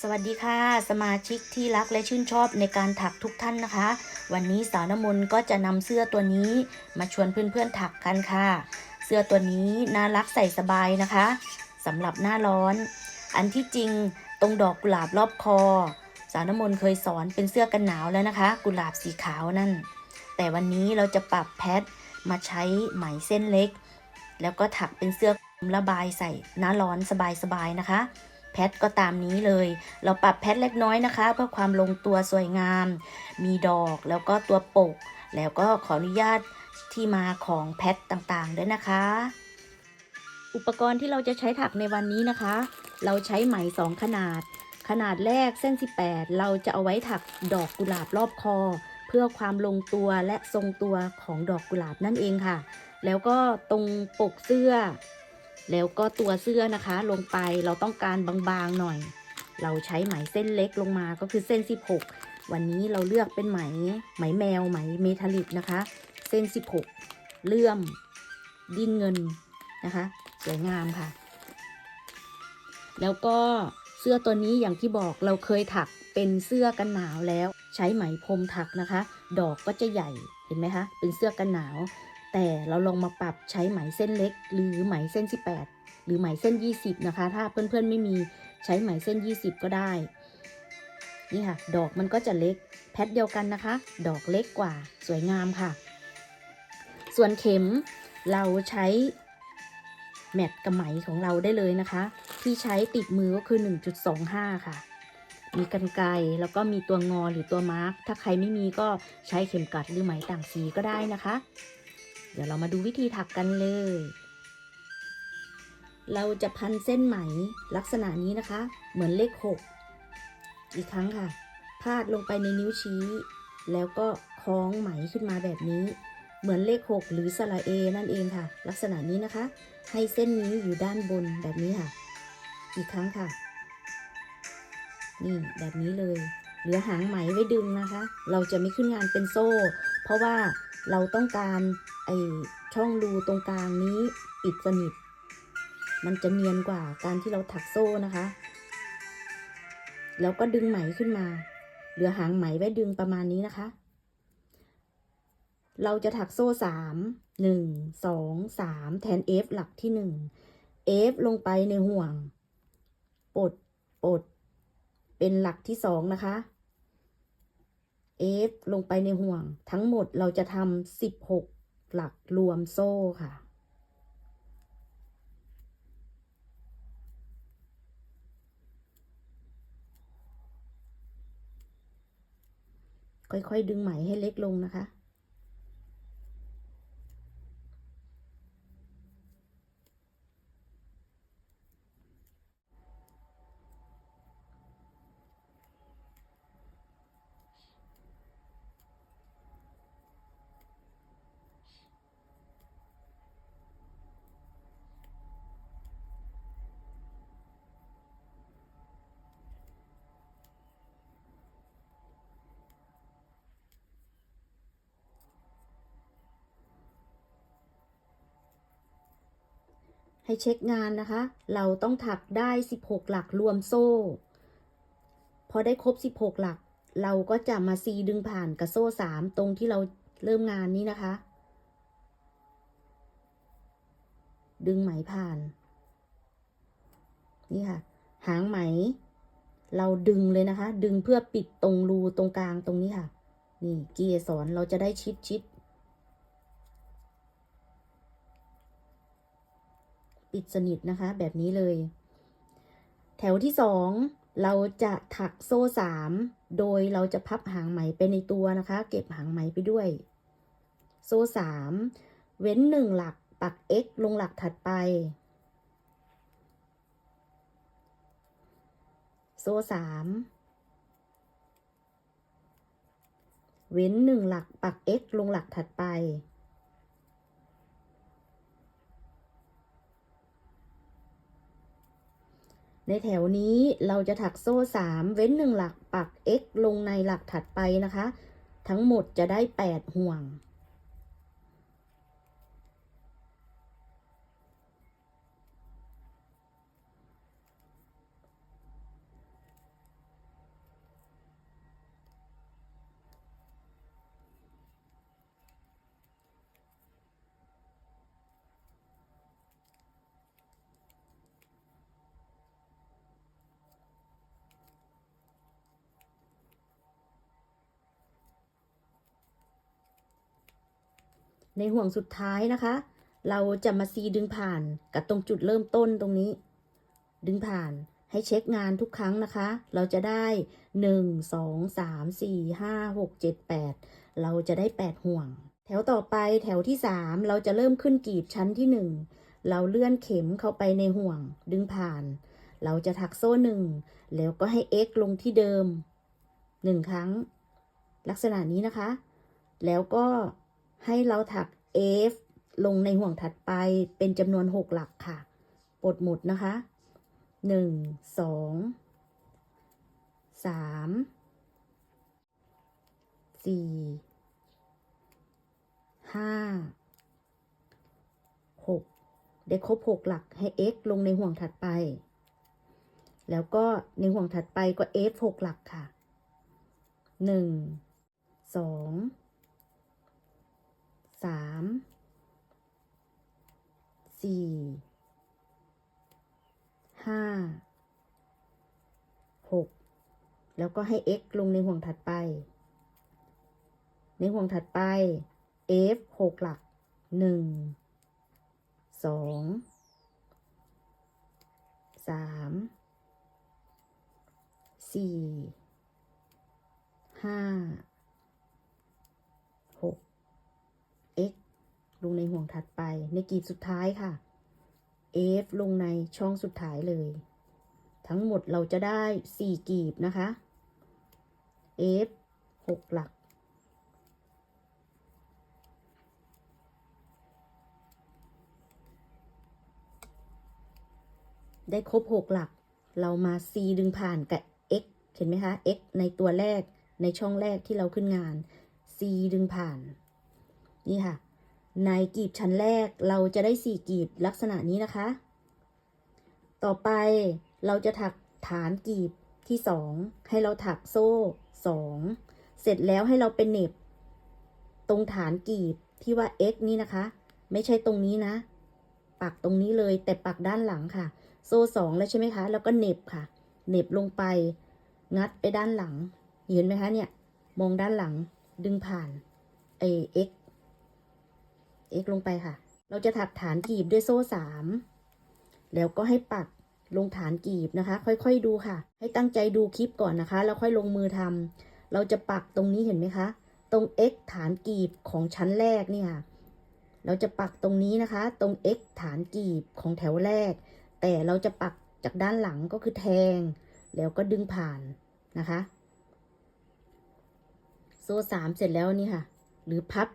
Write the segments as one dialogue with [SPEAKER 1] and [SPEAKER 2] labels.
[SPEAKER 1] สวัสดีค่ะสมาชิกที่รักและชื่นชอบในการถักทุกท่านนะคะวันนี้สาวน้ำมนต์ก็จะนำเสื้อตัวนี้มาชวนเพื่อนๆถักกันค่ะเสื้อตัวนี้น่ารักใส่สบายนะคะสำหรับหน้าร้อนอันที่จริงตรงดอกกุหลาบรอบคอสาวน้ำมนต์เคยสอนเป็นเสื้อกันหนาวแล้วนะคะกุหลาบสีขาวนั่นแต่วันนี้เราจะปรับแพทมาใช้ไหมเส้นเล็กแล้วก็ถักเป็นเสื้อระบายใส่หน้าร้อนสบายๆนะคะแพทก็ตามนี้เลยเราปรับแพทเล็กน้อยนะคะเพื่อความลงตัวสวยงามมีดอกแล้วก็ตัวปกแล้วก็ขออนุญาตที่มาของแพทต่างๆด้วยนะคะอุปกรณ์ที่เราจะใช้ถักในวันนี้นะคะเราใช้ไหม2ขนาดแรกเส้น18เราจะเอาไว้ถักดอกกุหลาบรอบคอเพื่อความลงตัวและทรงตัวของดอกกุหลาบนั่นเองค่ะแล้วก็ตรงปกเสื้อแล้วก็ตัวเสื้อนะคะลงไปเราต้องการบางๆหน่อยเราใช้ไหมเส้นเล็กลงมาก็คือเส้น16วันนี้เราเลือกเป็นไหมแมวไหมเมทัลลิกนะคะเส้น16เลื่อมดิ้นเงินนะคะสวยงามค่ะแล้วก็เสื้อตัวนี้อย่างที่บอกเราเคยถักเป็นเสื้อกันหนาวแล้วใช้ไหมพรมถักนะคะดอกก็จะใหญ่เห็นไหมคะเป็นเสื้อกันหนาวแต่เราลองมาปรับใช้ไหมเส้นเล็กหรือไหมเส้น18หรือไหมเส้น20นะคะถ้าเพื่อนๆไม่มีใช้ไหมเส้น20ก็ได้นี่ค่ะดอกมันก็จะเล็กแพทเดียวกันนะคะดอกเล็กกว่าสวยงามค่ะส่วนเข็มเราใช้แมทกับไหมของเราได้เลยนะคะที่ใช้ติดมือก็คือ 1.25 ค่ะมีกรรไกรแล้วก็มีตัวงอหรือตัวมาร์กถ้าใครไม่มีก็ใช้เข็มกัดหรือไหมต่างสีก็ได้นะคะเดี๋ยวเรามาดูวิธีถักกันเลยเราจะพันเส้นไหมลักษณะนี้นะคะเหมือนเลข6อีกครั้งค่ะพาดลงไปในนิ้วชี้แล้วก็คล้องไหมขึ้นมาแบบนี้เหมือนเลข6หรือสระเอนั่นเองค่ะลักษณะนี้นะคะให้เส้นนี้อยู่ด้านบนแบบนี้ค่ะอีกครั้งค่ะนี่แบบนี้เลยเหลือหางไหมไว้ดึงนะคะเราจะไม่ขึ้นงานเป็นโซ่เพราะว่าเราต้องการไอช่องรูตรงกลางนี้ปิดสนิทมันจะเนียนกว่าการที่เราถักโซ่นะคะแล้วก็ดึงไหมขึ้นมาเหลือหางไหมไว้ดึงประมาณนี้นะคะเราจะถักโซ่1 2 3แทน F หลักที่1 F ลงไปในห่วงปลดเป็นหลักที่2นะคะ F ลงไปในห่วงทั้งหมดเราจะทำ16หลักรวมโซ่ค่ะค่อยๆดึงไหมให้เล็กลงนะคะให้เช็คงานนะคะเราต้องถักได้16หลักรวมโซ่พอได้ครบ16หลักเราก็จะมาซีดึงผ่านกับโซ่3ตรงที่เราเริ่มงานนี้นะคะดึงไหมผ่านนี่ค่ะหางไหมเราดึงเลยนะคะดึงเพื่อปิดตรงรูตรงกลางตรงนี้ค่ะนี่เกสรเราจะได้ชิดปิดสนิทนะคะแบบนี้เลยแถวที่2เราจะถักโซ่3โดยเราจะพับหางไหมไปในตัวนะคะเก็บหางไหมไปด้วยโซ่3เว้น1หลักปัก X ลงหลักถัดไปโซ่3เว้น1หลักปัก X ลงหลักถัดไปในแถวนี้เราจะถักโซ่3เว้น1หลักปัก X ลงในหลักถัดไปนะคะทั้งหมดจะได้8ห่วง ในห่วงสุดท้ายนะคะ เราจะมาซีดึงผ่านกับตรงจุดเริ่มต้นตรงนี้ ดึงผ่านให้เช็คงานทุกครั้งนะคะ เราจะได้1 2 3 4 5 6 7 8เราจะได้8ห่วงแถวต่อไปแถวที่3เราจะเริ่มขึ้นกลีบชั้นที่1เราเลื่อนเข็มเข้าไปในห่วงดึงผ่านเราจะถักโซ่1แล้วก็ให้ x ลงที่เดิม1ครั้งลักษณะนี้นะคะแล้วก็ให้เราถัก f ลงในห่วงถัดไปเป็นจำนวน6หลักค่ะปลดหมดนะคะ1 2 3 4 5 6ได้ครบ6หลักให้ x ลงในห่วงถัดไปแล้วก็ในห่วงถัดไปก็ f 6หลักค่ะ1 2 3 4 5 6แล้วก็ให้ x ลงในห่วงถัดไปในห่วงถัดไป f 6หลัก1 2 3 4 5 6 x ลงในห่วงถัดไปในกลีบสุดท้ายค่ะ f ลงในช่องสุดท้ายเลยทั้งหมดเราจะได้4กลีบนะคะ f 6หลักได้ครบ6หลักเรามา c ดึงผ่านกับ x เห็นไหมคะ x ในตัวแรกในช่องแรกที่เราขึ้นงาน c ดึงผ่านนี่ค่ะในกลีบชั้นแรกเราจะได้4กลีบลักษณะนี้นะคะต่อไปเราจะถักฐานกลีบที่2ให้เราถักโซ่2เสร็จแล้วให้เราเป็นเหน็บตรงฐานกลีบที่ว่า x นี่นะคะไม่ใช่ตรงนี้นะปักตรงนี้เลยแต่ปักด้านหลังค่ะโซ่2แล้วใช่ไหมคะแล้วก็เหน็บค่ะเหน็บลงไปงัดไปด้านหลังเห็นไหมคะเนี่ยมองด้านหลังดึงผ่านx ลงไปค่ะเราจะถักฐานกลีบด้วยโซ่3แล้วก็ให้ปักลงฐานกลีบนะคะค่อยๆดูค่ะให้ตั้งใจดูคลิปก่อนนะคะแล้วค่อยลงมือทำเราจะปักตรงนี้เห็นไหมคะตรง x ฐานกลีบของชั้นแรกเนี่ยเราจะปักตรงนี้นะคะตรง x ฐานกลีบของแถวแรกแต่เราจะปักจากด้านหลังก็คือแทงแล้วก็ดึงผ่านนะคะโซ่3เสร็จแล้วนี่ค่ะหรือพับ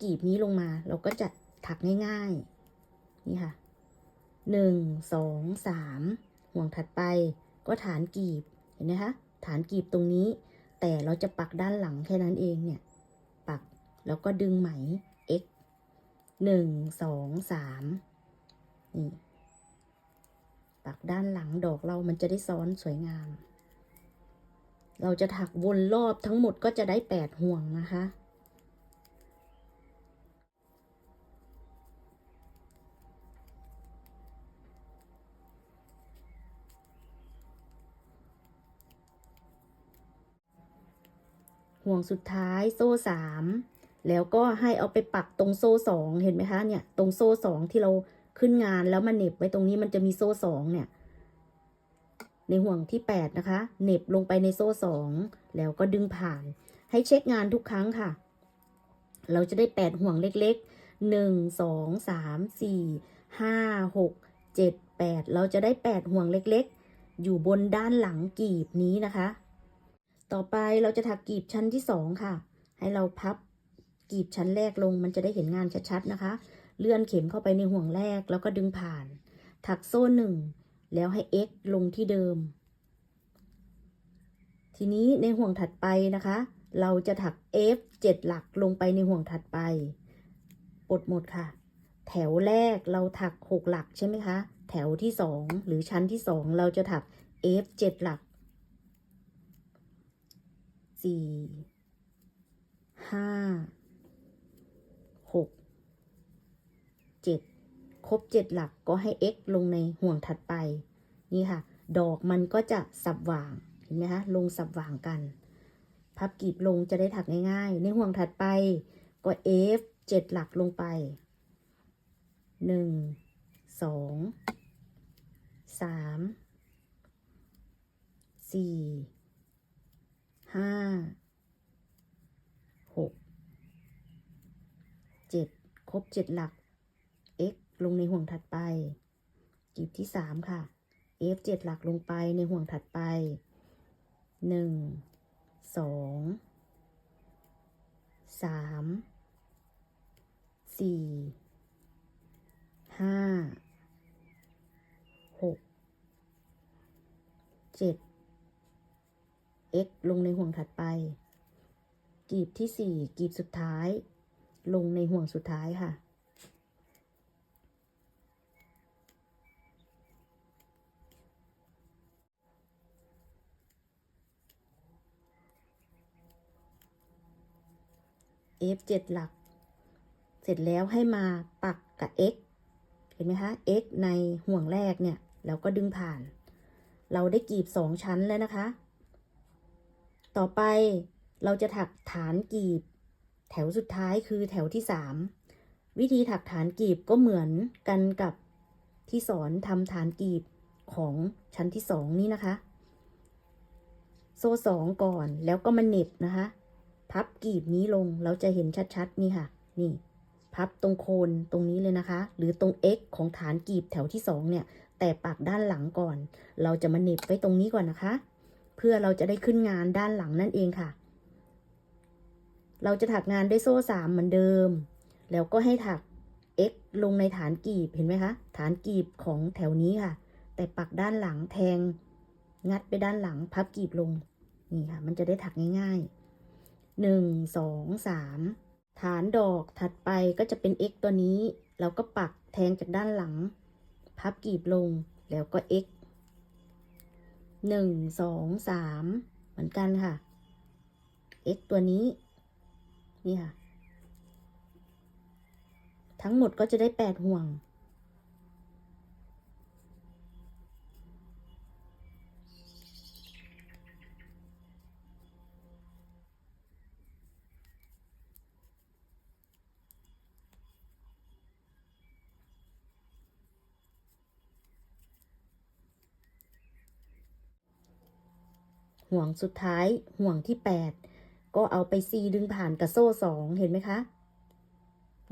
[SPEAKER 1] กลีบนี้ลงมาเราก็จะถักง่ายๆนี่ค่ะ1 2 3ห่วงถัดไปก็ฐานกลีบเห็นไหมคะฐานกลีบตรงนี้แต่เราจะปักด้านหลังแค่นั้นเองเนี่ยปักแล้วก็ดึงไหม x 1 2 3นี่ปักด้านหลังดอกเรามันจะได้ซ้อนสวยงามเราจะถักวนรอบทั้งหมดก็จะได้8ห่วงนะคะห่วงสุดท้ายโซ่3แล้วก็ให้เอาไปปักตรงโซ่2เห็นไหมคะเนี่ยตรงโซ่2ที่เราขึ้นงานแล้วมาเหน็บไว้ตรงนี้มันจะมีโซ่2เนี่ยในห่วงที่8นะคะเหน็บลงไปในโซ่2แล้วก็ดึงผ่านให้เช็คงานทุกครั้งค่ะเราจะได้8ห่วงเล็กๆ1 2 3 4 5 6 7 8เราจะได้8ห่วงเล็กๆอยู่บนด้านหลังกลีบนี้นะคะต่อไปเราจะถักกลีบชั้นที่2ค่ะให้เราพับกลีบชั้นแรกลงมันจะได้เห็นงานชัดๆนะคะเลื่อนเข็มเข้าไปในห่วงแรกแล้วก็ดึงผ่านถักโซ่1แล้วให้ x ลงที่เดิมทีนี้ในห่วงถัดไปนะคะเราจะถัก f 7หลักลงไปในห่วงถัดไปปลดหมดค่ะแถวแรกเราถัก6หลักใช่ไหมคะแถวที่2หรือชั้นที่2เราจะถัก f 7หลัก4 5 6 7ครบ7หลักก็ให้ x ลงในห่วงถัดไปนี่ค่ะดอกมันก็จะสับหว่างเห็นไหมคะลงสับหว่างกันพับกลีบลงจะได้ถักง่ายๆในห่วงถัดไปก็ f 7 หลักลงไป1 2 3 4 5 6 7 ครบ 7 หลัก x ลงในห่วงถัดไปกลีบที่3ค่ะ f 7 หลักลงไปในห่วงถัดไป1 2 3 4 5 6 7 x ลงในห่วงถัดไปกลีบที่4กลีบสุดท้ายลงในห่วงสุดท้ายค่ะf 7 หลักเสร็จแล้วให้มาปักกับ x เห็นไหมคะ x ในห่วงแรกเนี่ยแล้วก็ดึงผ่านเราได้กลีบ2ชั้นแล้วนะคะต่อไปเราจะถักฐานกลีบแถวสุดท้ายคือแถวที่3วิธีถักฐานกลีบก็เหมือนกันกับที่สอนทำฐานกลีบของชั้นที่2นี้นะคะโซ่2ก่อนแล้วก็มาเหน็บนะคะพับกลีบนี้ลงเราจะเห็นชัดๆนี่ค่ะนี่พับตรงโคนตรงนี้เลยนะคะหรือตรง x ของฐานกลีบแถวที่2เนี่ยแต่ปักด้านหลังก่อนเราจะมาเหน็บไว้ตรงนี้ก่อนนะคะเพื่อเราจะได้ขึ้นงานด้านหลังนั่นเองค่ะเราจะถักงานด้วยโซ่3เหมือนเดิมแล้วก็ให้ถัก x ลงในฐานกลีบเห็นไหมคะฐานกลีบของแถวนี้ค่ะแต่ปักด้านหลังแทงงัดไปด้านหลังพับกลีบลงนี่ค่ะมันจะได้ถักง่ายๆ1 2 3ฐานดอกถัดไปก็จะเป็น x ตัวนี้เราก็ปักแทงจากด้านหลังพับกลีบลงแล้วก็ x 1 2 3เหมือนกันค่ะ x ตัวนี้นี่ค่ะทั้งหมดก็จะได้8ห่วงห่วงสุดท้ายห่วงที่8ก็เอาไปซีดึงผ่านกับโซ่2เห็นไหมคะ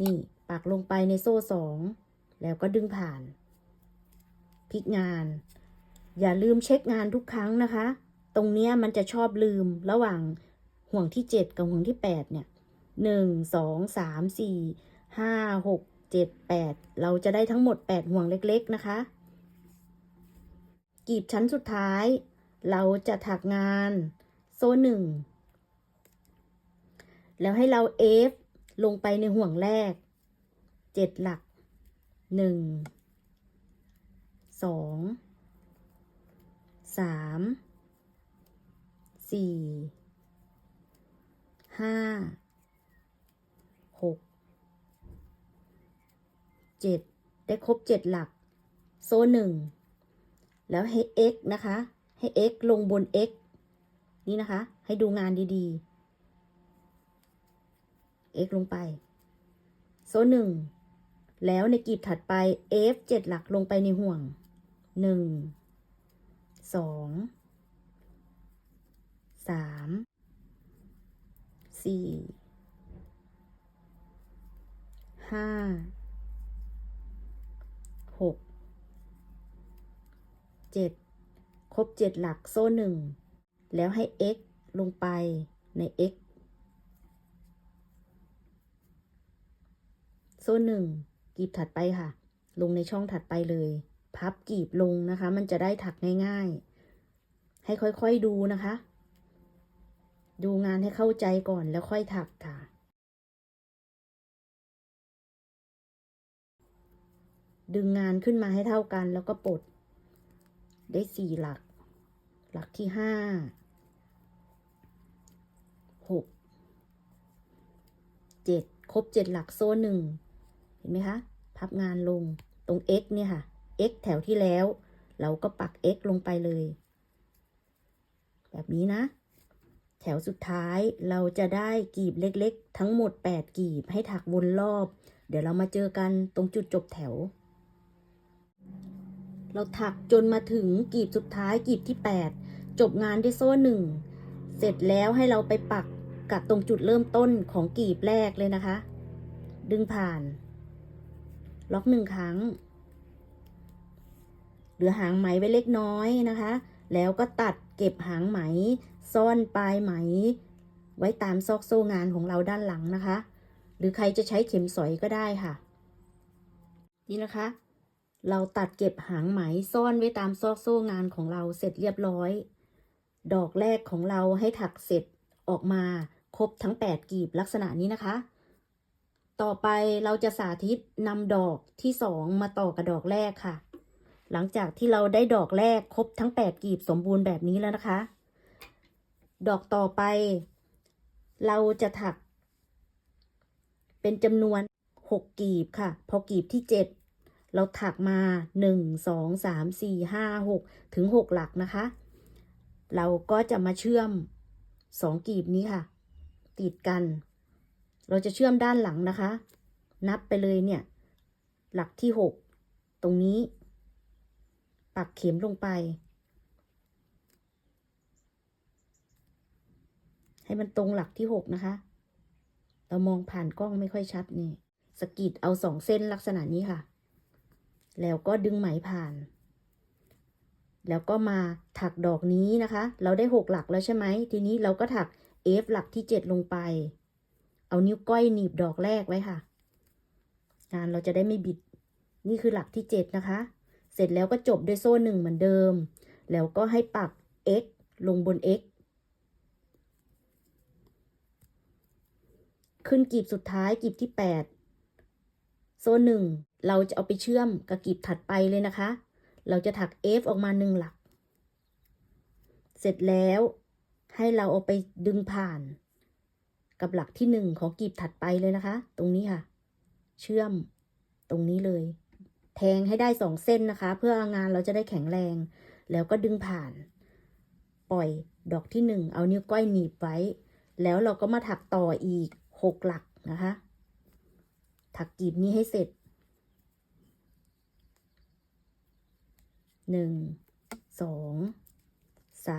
[SPEAKER 1] นี่ปักลงไปในโซ่2แล้วก็ดึงผ่านพลิกงานอย่าลืมเช็คงานทุกครั้งนะคะตรงเนี้ยมันจะชอบลืมระหว่างห่วงที่7กับห่วงที่8เนี่ย1 2 3 4 5 6 7 8เราจะได้ทั้งหมด8ห่วงเล็กๆนะคะกลีบชั้นสุดท้ายเราจะถักงานโซ่1แล้วให้เราเอฟลงไปในห่วงแรก7 หลัก1 2 3 4 5 6 7ได้ครบ7 หลักโซ่1แล้วให้ x นะคะให้ x ลงบน x นี่นะคะให้ดูงานดีๆ x ลงไปโซ่1แล้วในกลีบถัดไป f 7 หลักลงไปในห่วง1 2 3 4 5 6 7ครบ7 หลักโซ่1แล้วให้ x ลงไปใน x โซ่1กลีบถัดไปค่ะลงในช่องถัดไปเลยพับกลีบลงนะคะมันจะได้ถักง่ายๆให้ค่อยๆดูนะคะดูงานให้เข้าใจก่อนแล้วค่อยถักค่ะดึงงานขึ้นมาให้เท่ากันแล้วก็ปลดได้4 หลักหลักที่5 6 7ครบ7 หลักโซ่1เห็นไหมคะพับงานลงตรง x เนี่ยค่ะ x แถวที่แล้วเราก็ปัก x ลงไปเลยแบบนี้นะแถ วสุดท้ายเราจะได้กลีบเล็กๆทั้งหมด8กลีบให้ถักวนรอบเดี๋ยวเรามาเจอกันตรงจุดจบแถวเราถักจนมาถึงกลีบสุดท้ายกลีบที่8จบงานด้วยโซ่1เสร็จแล้วให้เราไปปักกับตรงจุดเริ่มต้นของกลีบแรกเลยนะคะดึงผ่านล็อก1ครั้งเหลือหางไหมไว้เล็กน้อยนะคะแล้วก็ตัดเก็บหางไหมซ่อนปลายไหมไว้ตามซอกโซ่งานของเราด้านหลังนะคะหรือใครจะใช้เข็มสอยก็ได้ค่ะนี่นะคะเราตัดเก็บหางไหมซ่อนไว้ตามซอกโซ่งานของเราเสร็จเรียบร้อยดอกแรกของเราให้ถักเสร็จออกมาครบทั้ง8กลีบลักษณะนี้นะคะต่อไปเราจะสาธิตนำดอกที่2มาต่อกับดอกแรกค่ะหลังจากที่เราได้ดอกแรกครบทั้ง8กลีบสมบูรณ์แบบนี้แล้วนะคะดอกต่อไปเราจะถักเป็นจำนวน6กลีบค่ะพอกลีบที่7เราถักมา1 2 3 4 5 6ถึง6หลักนะคะเราก็จะมาเชื่อม2กลีบนี้ค่ะติดกันเราจะเชื่อมด้านหลังนะคะนับไปเลยเนี่ยหลักที่6ตรงนี้ปักเข็มลงไปให้มันตรงหลักที่6นะคะเรามองผ่านกล้องไม่ค่อยชัดนี่สะกิดเอา2เส้นลักษณะนี้ค่ะแล้วก็ดึงไหมผ่านแล้วก็มาถักดอกนี้นะคะเราได้6หลักแล้วใช่ไหมทีนี้เราก็ถัก F หลักที่7ลงไปเอานิ้วก้อยหนีบดอกแรกไว้ค่ะงานเราจะได้ไม่บิดนี่คือหลักที่7นะคะเสร็จแล้วก็จบด้วยโซ่1เหมือนเดิมแล้วก็ให้ปัก X ลงบน X ขึ้นกลีบสุดท้ายกลีบที่8โซ่1เราจะเอาไปเชื่อมกับกลีบถัดไปเลยนะคะเราจะถัก F ออกมา1หลักเสร็จแล้วให้เราเอาไปดึงผ่านกับหลักที่1ของกลีบถัดไปเลยนะคะตรงนี้ค่ะเชื่อมตรงนี้เลยแทงให้ได้2เส้นนะคะเพื่องานเราจะได้แข็งแรงแล้วก็ดึงผ่านปล่อยดอกที่1เอานิ้วก้อยหนีบไว้แล้วเราก็มาถักต่ออีก6หลักนะคะถักกลีบนี้ให้เสร็จ1 2 3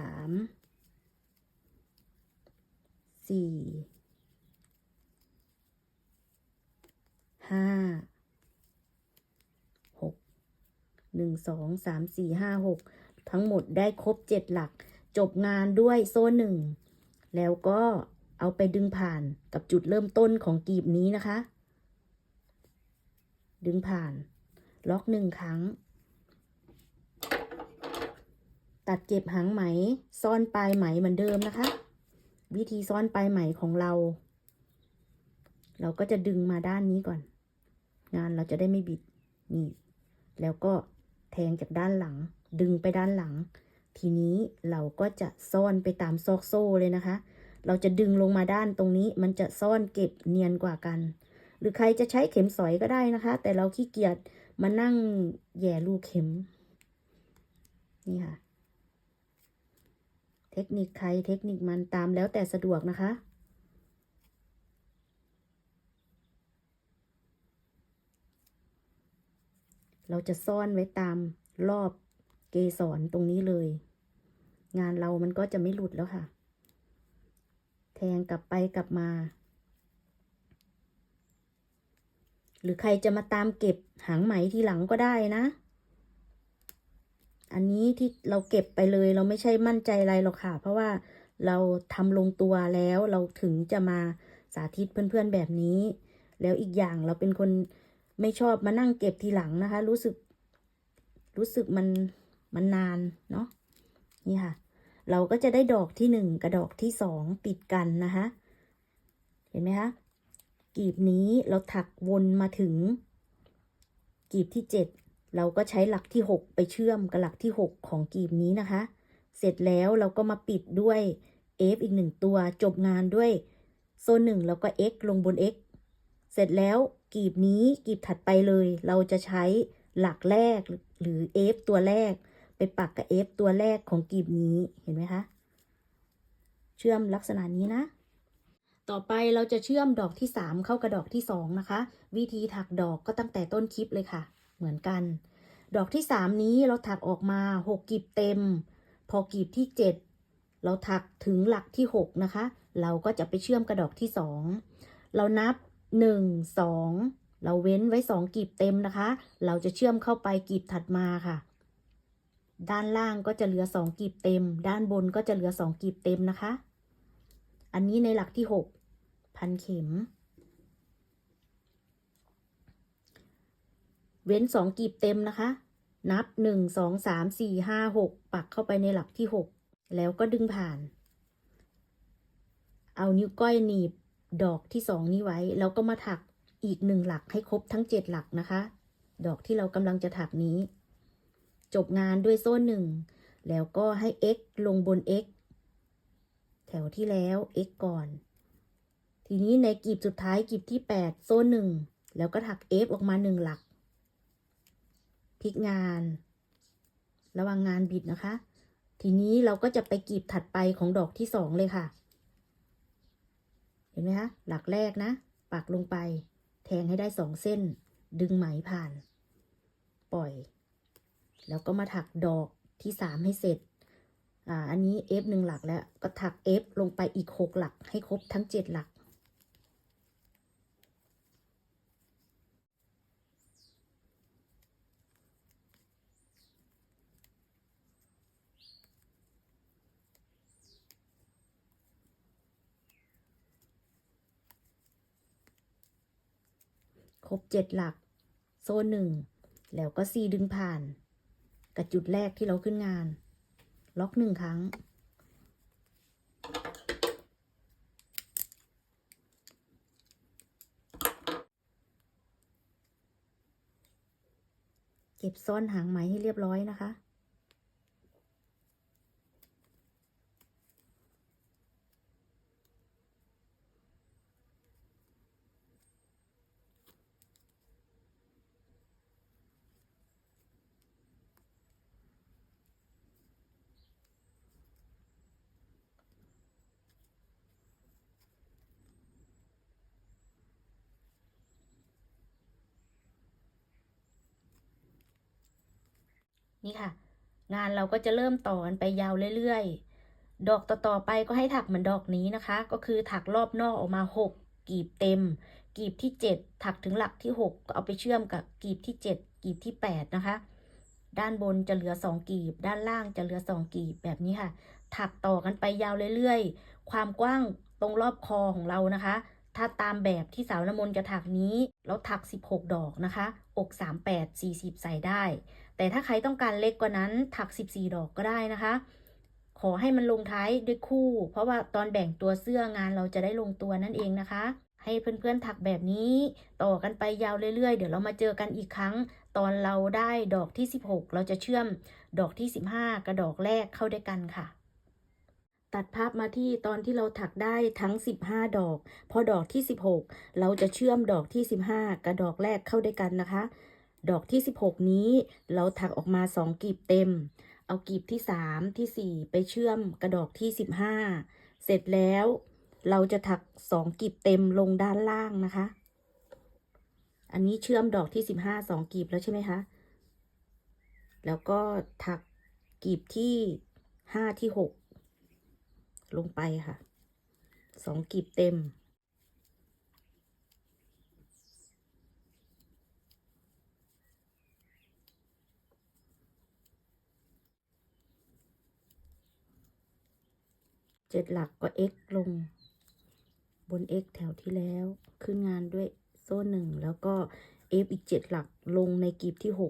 [SPEAKER 1] 4 5 6 1 2 3 4 5 6ทั้งหมดได้ครบ7หลักจบงานด้วยโซ่1แล้วก็เอาไปดึงผ่านกับจุดเริ่มต้นของกลีบนี้นะคะดึงผ่านล็อก1ครั้งตัดเก็บหางไหมซ่อนปลายไหมเหมือนเดิมนะคะวิธีซ่อนปลายไหมของเราก็จะดึงมาด้านนี้ก่อนงานเราจะได้ไม่บิดนี่แล้วก็แทงจากด้านหลังดึงไปด้านหลังทีนี้เราก็จะซ่อนไปตามซอกโซ่เลยนะคะเราจะดึงลงมาด้านตรงนี้มันจะซ่อนเก็บเนียนกว่ากันหรือใครจะใช้เข็มสอยก็ได้นะคะแต่เราขี้เกียจมานั่งแย่ลูกเข็มนี่ค่ะเทคนิคใครเทคนิคมันตามแล้วแต่สะดวกนะคะเราจะซ่อนไว้ตามรอบเกสรตรงนี้เลยงานเรามันก็จะไม่หลุดแล้วค่ะแทงกลับไปกลับมาหรือใครจะมาตามเก็บหางไหมทีหลังก็ได้นะอันนี้ที่เราเก็บไปเลยเราไม่ใช่มั่นใจอะไรหรอกค่ะเพราะว่าเราทำลงตัวแล้วเราถึงจะมาสาธิตเพื่อนๆแบบนี้แล้วอีกอย่างเราเป็นคนไม่ชอบมานั่งเก็บทีหลังนะคะรู้สึกมันนานเนาะนี่ค่ะเราก็จะได้ดอกที่1กับดอกที่2ติดกันนะคะเห็นไหมคะกลีบนี้เราถักวนมาถึงกลีบที่7เราก็ใช้หลักที่6ไปเชื่อมกับหลักที่6ของกลีบนี้นะคะเสร็จแล้วเราก็มาปิดด้วย F อีก1ตัวจบงานด้วยโซ่1แล้วก็ X ลงบน X เสร็จแล้วกลีบนี้กลีบถัดไปเลยเราจะใช้หลักแรกหรือ F ตัวแรกไปปักกับ F ตัวแรกของกลีบนี้เห็นไหมคะ เชื่อมลักษณะนี้นะต่อไปเราจะเชื่อมดอกที่3เข้ากับดอกที่2นะคะวิธีถักดอกก็ตั้งแต่ต้นคลิปเลยค่ะเหมือนกันดอกที่3นี้เราถักออกมา6กลีบเต็มพอกีบที่7เราถักถึงหลักที่6นะคะเราก็จะไปเชื่อมกับดอกที่2เรานับ1 2เราเว้นไว้2กลีบเต็มนะคะเราจะเชื่อมเข้าไปกลีบถัดมาค่ะด้านล่างก็จะเหลือ2กลีบเต็มด้านบนก็จะเหลือ2กลีบเต็มนะคะอันนี้ในหลักที่6พันเข็มเว้น2กลีบเต็มนะคะนับ1 2 3 4 5 6ปักเข้าไปในหลักที่6แล้วก็ดึงผ่านเอานิ้วก้อยหนีบดอกที่2นี้ไว้แล้วก็มาถักอีก1หลักให้ครบทั้ง7หลักนะคะดอกที่เรากำลังจะถักนี้จบงานด้วยโซ่1แล้วก็ให้ x ลงบน x แถวที่แล้ว x ก่อนทีนี้ในกลีบสุดท้ายกลีบที่8โซ่1แล้วก็ถัก f ออกมา1หลักพลิกงานระวังงานบิดนะคะทีนี้เราก็จะไปกลีบถัดไปของดอกที่2เลยค่ะเห็นไหมคะหลักแรกนะปักลงไปแทงให้ได้2เส้นดึงไหมผ่านปล่อยแล้วก็มาถักดอกที่3ให้เสร็จอันนี้ f 1หลักแล้วก็ถัก f ลงไปอีก6หลักให้ครบทั้ง7หลักครบ7หลักโซ่1แล้วก็4ดึงผ่านกับจุดแรกที่เราขึ้นงานล็อก1ครั้งเก็บซ่อนหางไหมให้เรียบร้อยนะคะนี่ค่ะงานเราก็จะเริ่มต่อกันไปยาวเรื่อยๆดอกต่อๆไปก็ให้ถักเหมือนดอกนี้นะคะก็คือถักรอบนอกออกมา6กลีบเต็มกลีบที่7ถักถึงหลักที่6ก็เอาไปเชื่อมกับกลีบที่7กลีบที่8นะคะด้านบนจะเหลือ2กลีบด้านล่างจะเหลือ2กลีบแบบนี้ค่ะถักต่อกันไปยาวเรื่อยๆความกว้างตรงรอบคอของเรานะคะถ้าตามแบบที่สาวน้ำมนต์จะถักนี้เราถัก16ดอกนะคะอก38 40ใส่ได้แต่ถ้าใครต้องการเล็กกว่านั้นถัก14ดอกก็ได้นะคะขอให้มันลงท้ายด้วยคู่เพราะว่าตอนแบ่งตัวเสื้องานเราจะได้ลงตัวนั่นเองนะคะให้เพื่อนๆถักแบบนี้ต่อกันไปยาวเรื่อยๆเดี๋ยวเรามาเจอกันอีกครั้งตอนเราได้ดอกที่16เราจะเชื่อมดอกที่15กับดอกแรกเข้าด้วยกันค่ะตัดภาพมาที่ตอนที่เราถักได้ทั้ง15ดอกพอดอกที่16เราจะเชื่อมดอกที่15กับดอกแรกเข้าด้วยกันนะคะดอกที่16นี้เราถักออกมา2กลีบเต็มเอากลีบที่3ที่4ไปเชื่อมกับดอกที่15เสร็จแล้วเราจะถัก2กลีบเต็มลงด้านล่างนะคะอันนี้เชื่อมดอกที่15 2กลีบแล้วใช่ไหมคะแล้วก็ถักกลีบที่5ที่6ลงไปค่ะ2กลีบเต็ม7หลักก็ x ลงบน x แถวที่แล้วขึ้นงานด้วยโซ่1แล้วก็ f อีก7หลักลงในกลีบที่6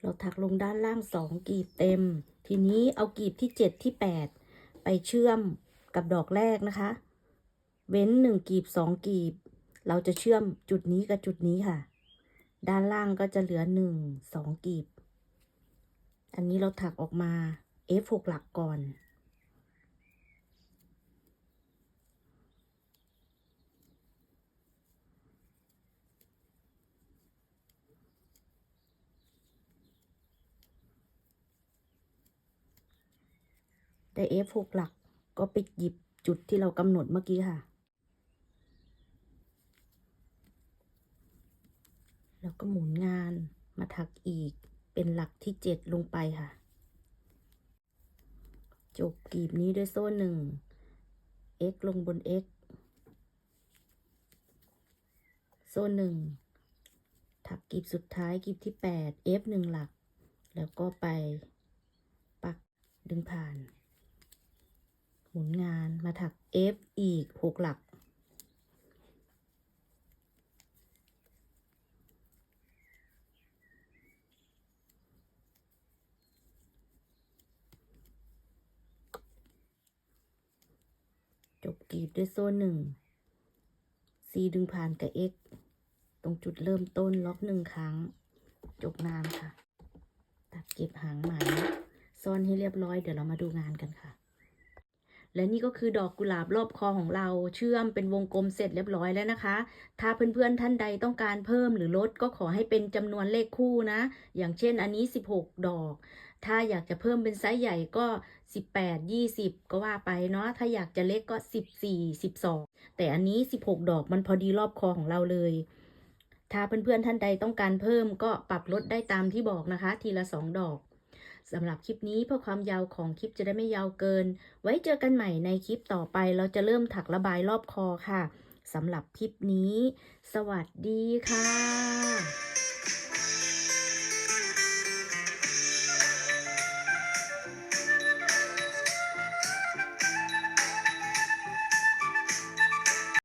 [SPEAKER 1] เราถักลงด้านล่าง2กลีบเต็มทีนี้เอากลีบที่7ที่8ไปเชื่อมกับดอกแรกนะคะเว้น1กลีบ2กลีบเราจะเชื่อมจุดนี้กับจุดนี้ค่ะ ด้านล่างก็จะเหลือ1 2กีบอันนี้เราถักออกมา F6 หลักก่อนได้ F6 หลักก็ไปหยิบจุดที่เรากำหนดเมื่อกี้ค่ะแล้วก็หมุนงานมาถักอีกเป็นหลักที่7ลงไปค่ะจบกลีบนี้ด้วยโซ่1 x ลงบน x โซ่1ถักกลีบสุดท้ายกลีบที่8 f 1หลักแล้วก็ไปปักดึงผ่านหมุนงานมาถัก F อีก6หลักจบกลีบด้วยโซ่1 C ดึงผ่านกับ X ตรงจุดเริ่มต้นล็อก1ครั้งจบงานค่ะตัดเก็บหางไหมซ่อนให้เรียบร้อยเดี๋ยวเรามาดูงานกันค่ะและนี่ก็คือดอกกุหลาบรอบคอของเราเชื่อมเป็นวงกลมเสร็จเรียบร้อยแล้วนะคะถ้าเพื่อนๆท่านใดต้องการเพิ่มหรือลดก็ขอให้เป็นจำนวนเลขคู่นะอย่างเช่นอันนี้16ดอกถ้าอยากจะเพิ่มเป็นไซส์ใหญ่ก็18 20ก็ว่าไปเนาะถ้าอยากจะเล็กก็14 12แต่อันนี้16ดอกมันพอดีรอบคอของเราเลยถ้าเพื่อนๆท่านใดต้องการเพิ่มก็ปรับลดได้ตามที่บอกนะคะทีละ2ดอกสำหรับคลิปนี้เพื่อความยาวของคลิปจะได้ไม่ยาวเกินไว้เจอกันใหม่ในคลิปต่อไปเราจะเริ่มถักระบายรอบคอค่ะสำหรับคลิปนี้สวัสดีค่ะ